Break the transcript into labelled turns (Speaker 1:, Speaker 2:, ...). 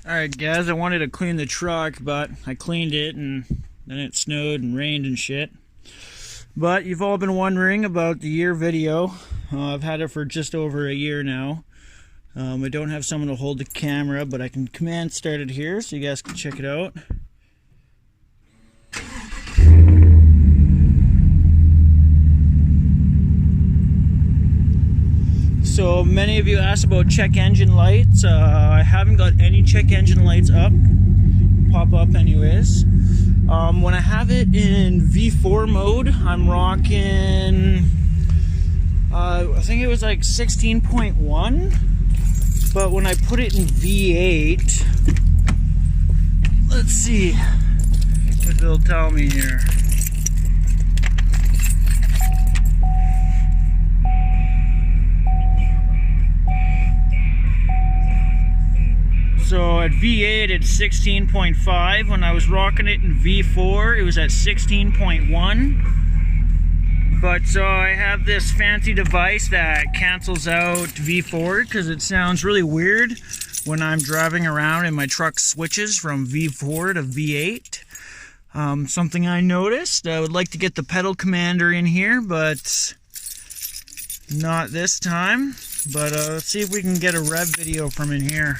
Speaker 1: Alright guys, I wanted to clean the truck, but I cleaned it and then it snowed and rained and shit. But you've all been wondering about the year video. I've had it for just over a year now. I don't have someone to hold the camera, but I can command start it here so you guys can check it out. So many of you asked about check engine lights. I haven't got any check engine lights up, pop up anyways. When I have it in V4 mode, I'm rocking, I think it was like 16.1, but when I put it in V8, let's see if it'll tell me here. So at V8 it's 16.5. When I was rocking it in V4 it was at 16.1. But so I have this fancy device that cancels out V4 because it sounds really weird when I'm driving around and my truck switches from V4 to V8. Something I noticed. I would like to get the pedal commander in here, but not this time. But let's see if we can get a rev video from in here.